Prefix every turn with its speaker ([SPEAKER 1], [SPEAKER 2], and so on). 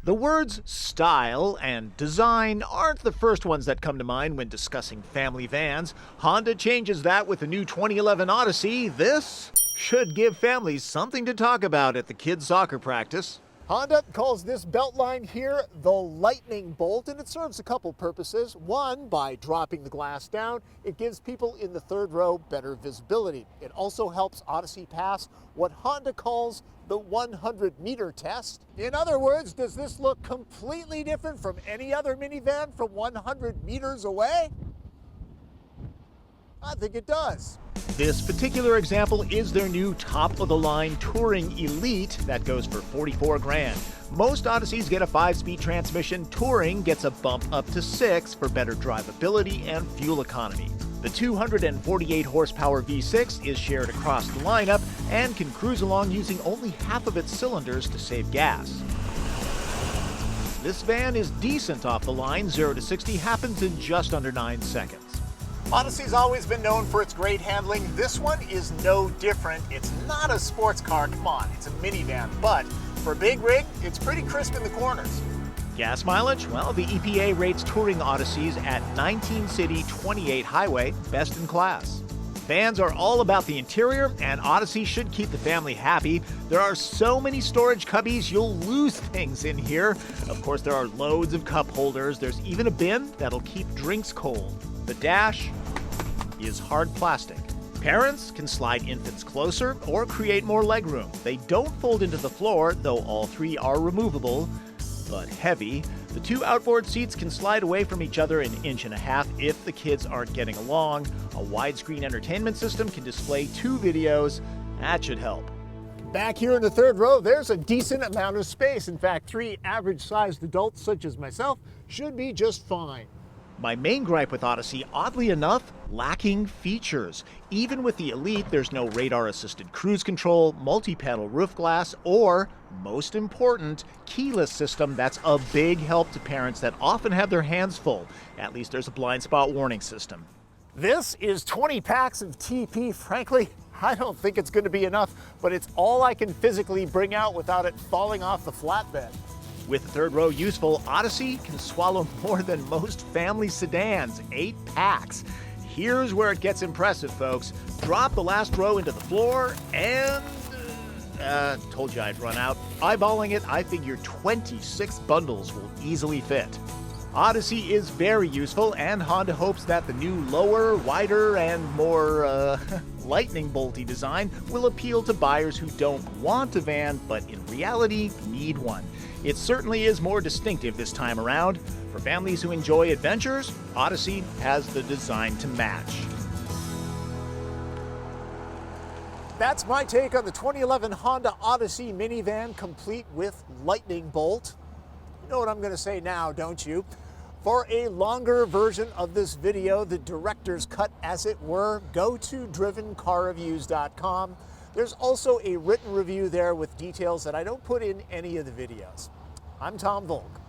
[SPEAKER 1] The words style and design aren't the first ones that come to mind when discussing family vans. Honda changes that with the new 2011 Odyssey. This should give families something to talk about at the kids' soccer practice.
[SPEAKER 2] Honda calls this belt line here the lightning bolt, and it serves a couple purposes. One, by dropping the glass down, it gives people in the third row better visibility. It also helps Odyssey pass what Honda calls the 100-meter test. In other words, does this look completely different from any other minivan from 100 meters away? I think it does.
[SPEAKER 1] This particular example is their new top-of-the-line Touring Elite that goes for $44 grand. Most Odysseys get a 5-speed transmission. Touring gets a bump up to 6 for better drivability and fuel economy. The 248 horsepower V6 is shared across the lineup and can cruise along using only half of its cylinders to save gas. This van is decent off the line. 0 to 60 happens in just under 9 seconds.
[SPEAKER 2] Odyssey's always been known for its great handling. This one is no different. It's not a sports car, come on, it's a minivan, but for a big rig, it's pretty crisp in the corners.
[SPEAKER 1] Gas mileage? Well, the EPA rates Touring Odysseys at 19 city, 28 highway, best in class. Vans are all about the interior, and Odyssey should keep the family happy. There are so many storage cubbies, you'll lose things in here. Of course, there are loads of cup holders. There's even a bin that'll keep drinks cold. The dash is hard plastic. Parents can slide infants closer or create more legroom. They don't fold into the floor, though all three are removable, but heavy. The two outboard seats can slide away from each other 1.5 inches if the kids aren't getting along. A widescreen entertainment system can display 2 videos. That should help.
[SPEAKER 2] Back here in the third row, there's a decent amount of space. In fact, 3 average-sized adults such as myself should be just fine.
[SPEAKER 1] My main gripe with Odyssey, oddly enough, lacking features. Even with the Elite, there's no radar-assisted cruise control, multi-panel roof glass, or, most important, keyless system. That's a big help to parents that often have their hands full. At least there's a blind spot warning system.
[SPEAKER 2] This is 20 packs of TP. Frankly, I don't think it's going to be enough, but it's all I can physically bring out without it falling off the flatbed.
[SPEAKER 1] With the third row useful, Odyssey can swallow more than most family sedans, 8 packs. Here's where it gets impressive, folks. Drop the last row into the floor and... told you I'd run out. Eyeballing it, I figure 26 bundles will easily fit. Odyssey is very useful, and Honda hopes that the new lower, wider, and more, lightning bolty design will appeal to buyers who don't want a van, but in reality need one. It certainly is more distinctive this time around. For families who enjoy adventures, Odyssey has the design to match.
[SPEAKER 2] That's my take on the 2011 Honda Odyssey minivan, complete with lightning bolt. You know what I'm going to say now, don't you? For a longer version of this video, the director's cut as it were, go to drivencarreviews.com. There's also a written review there with details that I don't put in any of the videos. I'm Tom Voelk.